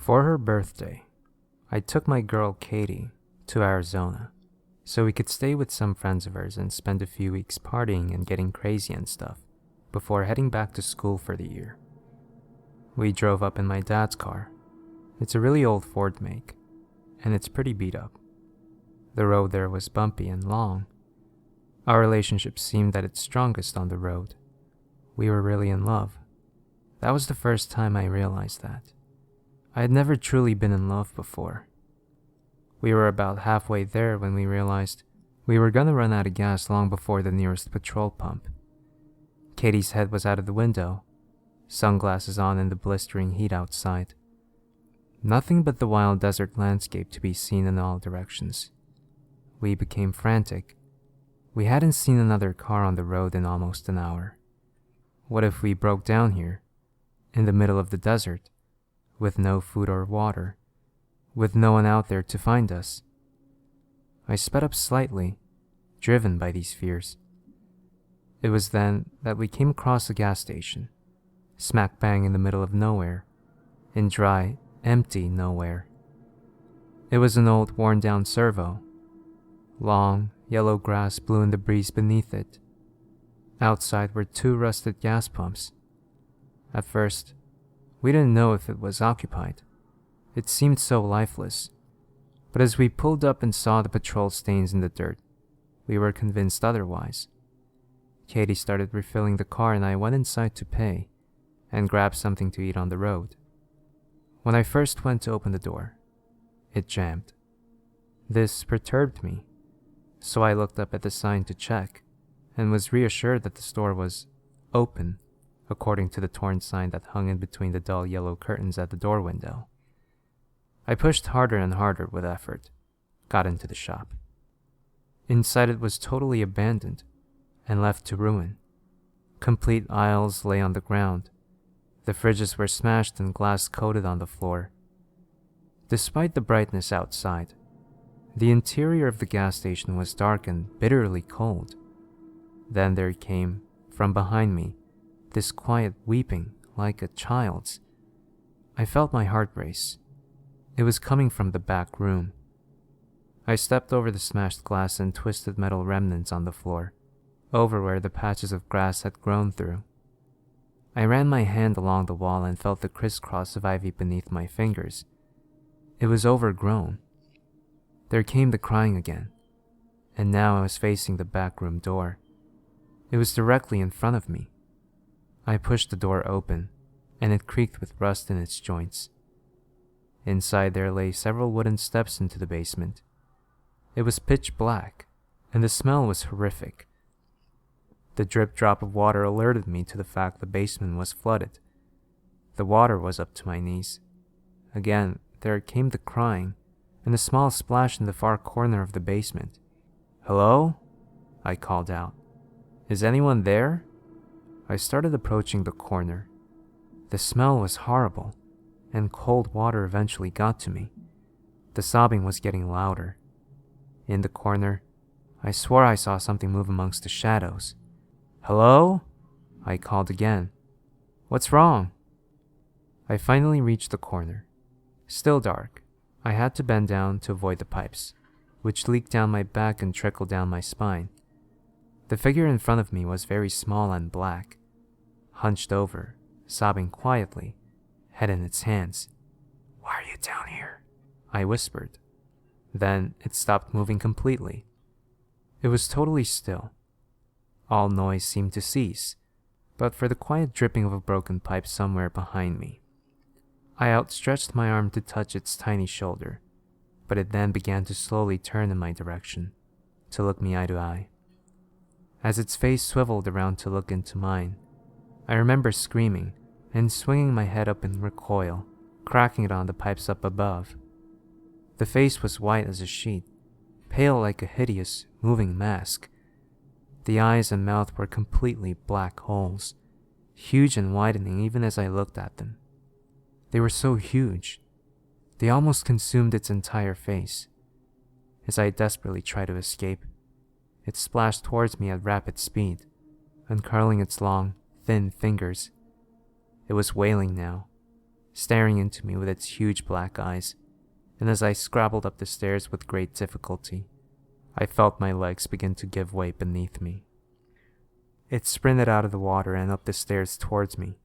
For her birthday, I took my girl Katie to Arizona so we could stay with some friends of hers and spend a few weeks partying and getting crazy and stuff before heading back to school for the year. We drove up in my dad's car. It's a really old Ford make, and it's pretty beat up. The road there was bumpy and long. Our relationship seemed at its strongest on the road. We were really in love. That was the first time I realized that. I had never truly been in love before. We were about halfway there when we realized we were gonna run out of gas long before the nearest petrol pump. Katie's head was out of the window, sunglasses on in the blistering heat outside. Nothing but the wild desert landscape to be seen in all directions. We became frantic. We hadn't seen another car on the road in almost an hour. What if we broke down here, in the middle of the desert, with no food or water, with no one out there to find us? I sped up slightly, driven by these fears. It was then that we came across a gas station, smack bang in the middle of nowhere, in dry, empty nowhere. It was an old, worn-down servo. Long, yellow grass blew in the breeze beneath it. Outside were 2 rusted gas pumps. At first, we didn't know if it was occupied. It seemed so lifeless. But as we pulled up and saw the petrol stains in the dirt, we were convinced otherwise. Katie started refilling the car and I went inside to pay and grab something to eat on the road. When I first went to open the door, it jammed. This perturbed me, so I looked up at the sign to check and was reassured that the store was open, according to the torn sign that hung in between the dull yellow curtains at the door window. I pushed harder and harder with effort, got into the shop. Inside it was totally abandoned and left to ruin. Complete aisles lay on the ground. The fridges were smashed and glass coated on the floor. Despite the brightness outside, the interior of the gas station was dark and bitterly cold. Then there came, from behind me, this quiet weeping like a child's. I felt my heart race. It was coming from the back room. I stepped over the smashed glass and twisted metal remnants on the floor, over where the patches of grass had grown through. I ran my hand along the wall and felt the crisscross of ivy beneath my fingers. It was overgrown. There came the crying again, and now I was facing the back room door. It was directly in front of me. I pushed the door open, and it creaked with rust in its joints. Inside there lay several wooden steps into the basement. It was pitch black, and the smell was horrific. The drip drop of water alerted me to the fact the basement was flooded. The water was up to my knees. Again, there came the crying, and a small splash in the far corner of the basement. "Hello?" I called out. "Is anyone there?" I started approaching the corner. The smell was horrible, and cold water eventually got to me. The sobbing was getting louder. In the corner, I swore I saw something move amongst the shadows. "Hello?" I called again. "What's wrong?" I finally reached the corner. Still dark. I had to bend down to avoid the pipes, which leaked down my back and trickled down my spine. The figure in front of me was very small and black, hunched over, sobbing quietly, head in its hands. "Why are you down here?" I whispered. Then it stopped moving completely. It was totally still. All noise seemed to cease, but for the quiet dripping of a broken pipe somewhere behind me. I outstretched my arm to touch its tiny shoulder, but it then began to slowly turn in my direction, to look me eye to eye. As its face swiveled around to look into mine, I remember screaming and swinging my head up in recoil, cracking it on the pipes up above. The face was white as a sheet, pale like a hideous, moving mask. The eyes and mouth were completely black holes, huge and widening even as I looked at them. They were so huge, they almost consumed its entire face. As I desperately tried to escape, it splashed towards me at rapid speed, uncurling its long, thin fingers. It was wailing now, staring into me with its huge black eyes, and as I scrabbled up the stairs with great difficulty, I felt my legs begin to give way beneath me. It sprinted out of the water and up the stairs towards me.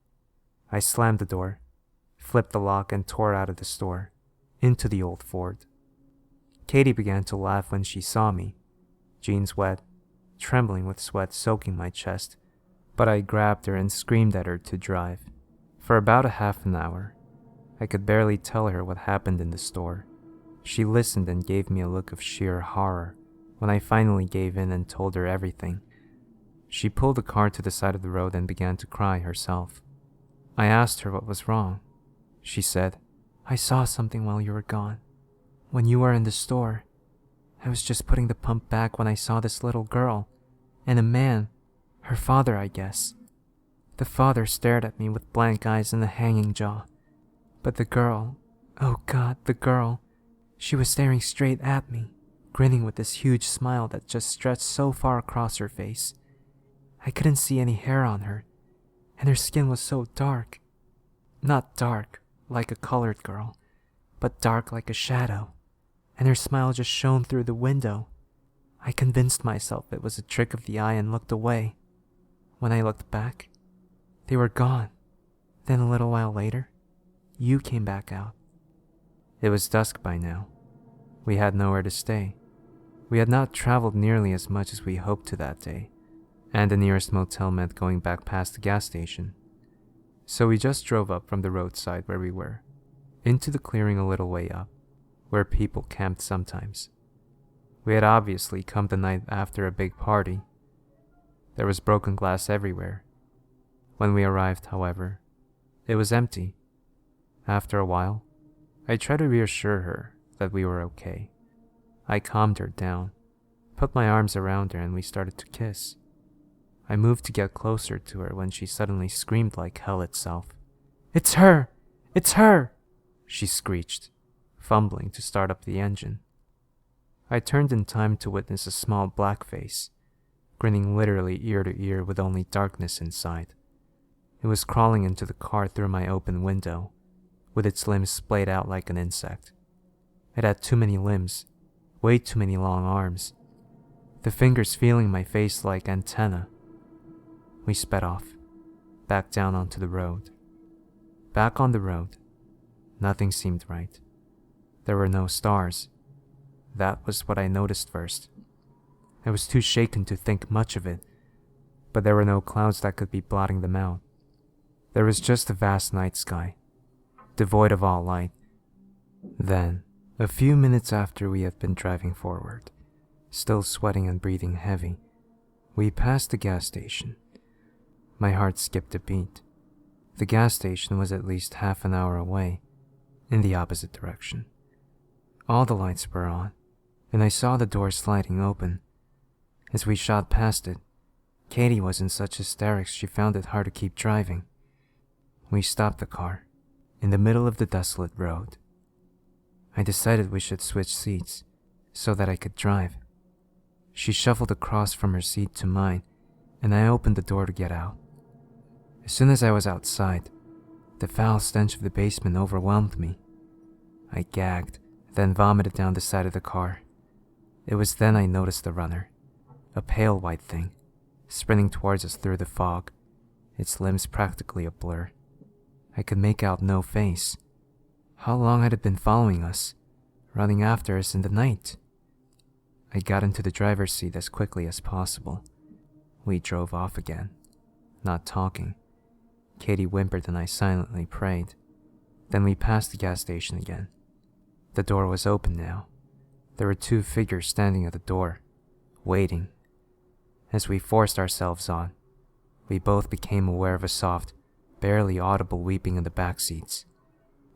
I slammed the door, flipped the lock, and tore out of the store, into the old Ford. Katie began to laugh when she saw me, jeans wet, trembling with sweat soaking my chest, but I grabbed her and screamed at her to drive. For about a half an hour, I could barely tell her what happened in the store. She listened and gave me a look of sheer horror when I finally gave in and told her everything. She pulled the car to the side of the road and began to cry herself. I asked her what was wrong. She said, "I saw something while you were gone. When you were in the store, I was just putting the pump back when I saw this little girl, and a man, her father, I guess. The father stared at me with blank eyes and a hanging jaw. But the girl, oh God, the girl, she was staring straight at me, grinning with this huge smile that just stretched so far across her face. I couldn't see any hair on her, and her skin was so dark. Not dark, like a colored girl, but dark like a shadow, and her smile just shone through the window. I convinced myself it was a trick of the eye and looked away. When I looked back, they were gone. Then a little while later, you came back out." It was dusk by now. We had nowhere to stay. We had not traveled nearly as much as we hoped to that day, and the nearest motel meant going back past the gas station. So we just drove up from the roadside where we were, into the clearing a little way up, where people camped sometimes. We had obviously come the night after a big party. There was broken glass everywhere. When we arrived, however, it was empty. After a while, I tried to reassure her that we were okay. I calmed her down, put my arms around her, and we started to kiss. I moved to get closer to her when she suddenly screamed like hell itself. "It's her! It's her!" she screeched, fumbling to start up the engine. I turned in time to witness a small black face, grinning literally ear to ear with only darkness inside. It was crawling into the car through my open window, with its limbs splayed out like an insect. It had too many limbs, way too many long arms, the fingers feeling my face like antennae. We sped off, back down onto the road. Back on the road, nothing seemed right. There were no stars. That was what I noticed first. I was too shaken to think much of it, but there were no clouds that could be blotting them out. There was just a vast night sky, devoid of all light. Then, a few minutes after we had been driving forward, still sweating and breathing heavy, we passed the gas station. My heart skipped a beat. The gas station was at least half an hour away, in the opposite direction. All the lights were on, and I saw the door sliding open. As we shot past it, Katie was in such hysterics she found it hard to keep driving. We stopped the car, in the middle of the desolate road. I decided we should switch seats, so that I could drive. She shuffled across from her seat to mine, and I opened the door to get out. As soon as I was outside, the foul stench of the basement overwhelmed me. I gagged, then vomited down the side of the car. It was then I noticed the runner, a pale white thing, sprinting towards us through the fog, its limbs practically a blur. I could make out no face. How long had it been following us, running after us in the night? I got into the driver's seat as quickly as possible. We drove off again, not talking. Katie whimpered and I silently prayed. Then we passed the gas station again. The door was open now. There were two figures standing at the door, waiting. As we forced ourselves on, we both became aware of a soft, barely audible weeping in the back seats.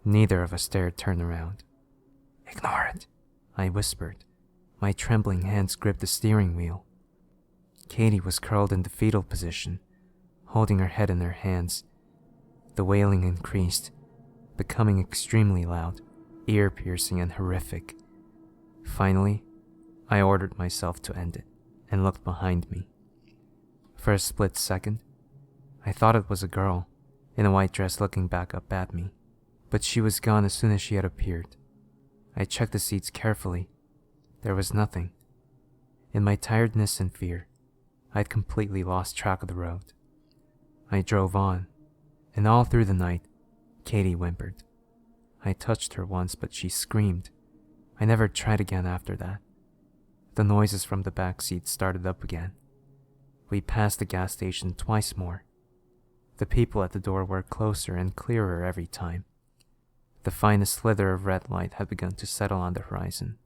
Neither of us dared turn around. "Ignore it," I whispered. My trembling hands gripped the steering wheel. Katie was curled in the fetal position, holding her head in her hands. The wailing increased, becoming extremely loud, ear-piercing and horrific. Finally, I ordered myself to end it and looked behind me. For a split second, I thought it was a girl in a white dress looking back up at me, but she was gone as soon as she had appeared. I checked the seats carefully. There was nothing. In my tiredness and fear, I'd completely lost track of the road. I drove on, and all through the night, Katie whimpered. I touched her once, but she screamed. I never tried again after that. The noises from the back seat started up again. We passed the gas station twice more. The people at the door were closer and clearer every time. The finest slither of red light had begun to settle on the horizon.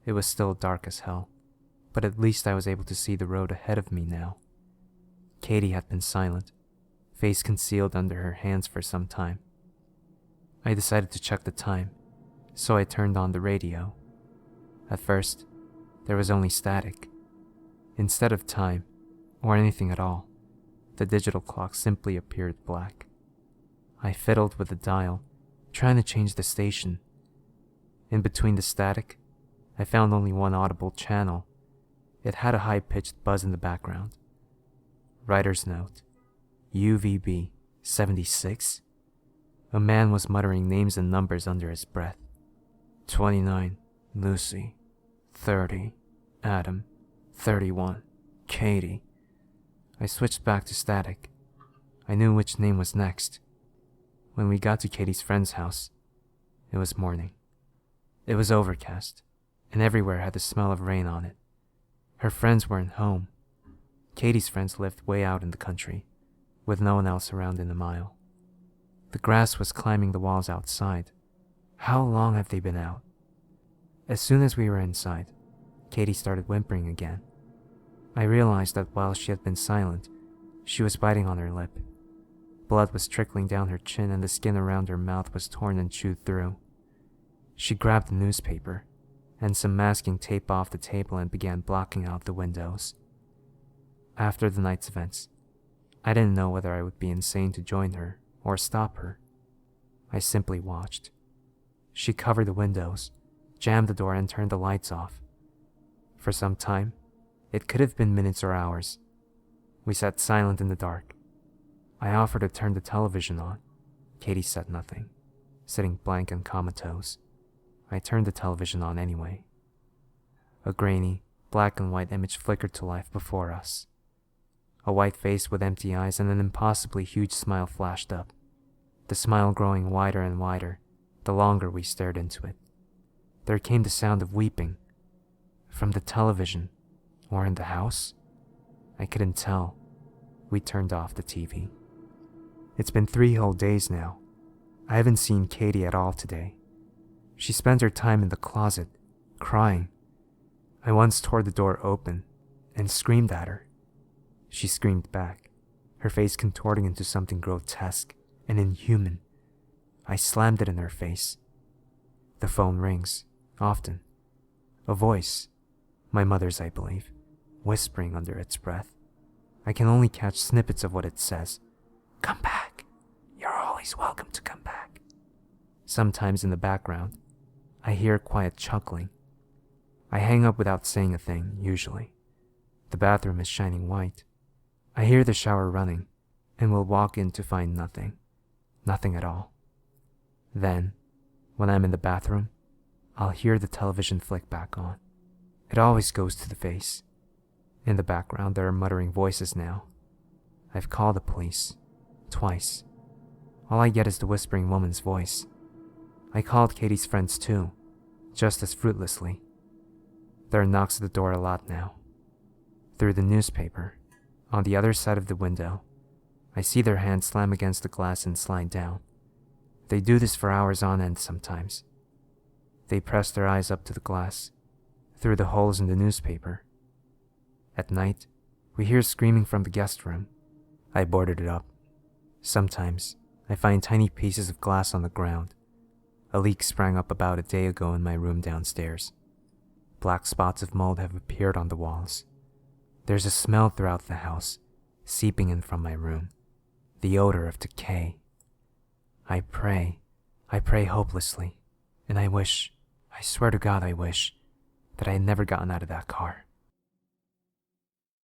It was still dark as hell, but at least I was able to see the road ahead of me now. Katie had been silent, face concealed under her hands for some time. I decided to check the time, so I turned on the radio. At first, there was only static. Instead of time, or anything at all, the digital clock simply appeared black. I fiddled with the dial, trying to change the station. In between the static, I found only one audible channel. It had a high-pitched buzz in the background. Writer's note, UVB 76. A man was muttering names and numbers under his breath. 29, Lucy. 30, Adam. 31, Katie. I switched back to static. I knew which name was next. When we got to Katie's friend's house, it was morning. It was overcast, and everywhere had the smell of rain on it. Her friends weren't home. Katie's friends lived way out in the country, with no one else around in a mile. The grass was climbing the walls outside. How long have they been out? As soon as we were inside, Katie started whimpering again. I realized that while she had been silent, she was biting on her lip. Blood was trickling down her chin and the skin around her mouth was torn and chewed through. She grabbed the newspaper and some masking tape off the table and began blocking out the windows. After the night's events, I didn't know whether I would be insane to join her or stop her. I simply watched. She covered the windows, jammed the door, and turned the lights off. For some time, it could have been minutes or hours, we sat silent in the dark. I offered to turn the television on. Katie said nothing, sitting blank and comatose. I turned the television on anyway. A grainy, black and white image flickered to life before us. A white face with empty eyes and an impossibly huge smile flashed up, the smile growing wider and wider the longer we stared into it. There came the sound of weeping. From the television, or in the house? I couldn't tell. We turned off the TV. It's been 3 whole days now. I haven't seen Katie at all today. She spent her time in the closet, crying. I once tore the door open and screamed at her. She screamed back, her face contorting into something grotesque and inhuman. I slammed it in her face. The phone rings, often. A voice, my mother's I believe, whispering under its breath. I can only catch snippets of what it says. Come back. You're always welcome to come back. Sometimes in the background, I hear quiet chuckling. I hang up without saying a thing, usually. The bathroom is shining white. I hear the shower running, and will walk in to find nothing. Nothing at all. Then, when I'm in the bathroom, I'll hear the television flick back on. It always goes to the face. In the background, there are muttering voices now. I've called the police, twice. All I get is the whispering woman's voice. I called Katie's friends too, just as fruitlessly. There are knocks at the door a lot now. Through the newspaper, on the other side of the window, I see their hands slam against the glass and slide down. They do this for hours on end sometimes. They press their eyes up to the glass, through the holes in the newspaper. At night, we hear screaming from the guest room. I boarded it up. Sometimes, I find tiny pieces of glass on the ground. A leak sprang up about a day ago in my room downstairs. Black spots of mold have appeared on the walls. There's a smell throughout the house, seeping in from my room. The odor of decay. I pray hopelessly, and I swear to God I wish, that I had never gotten out of that car.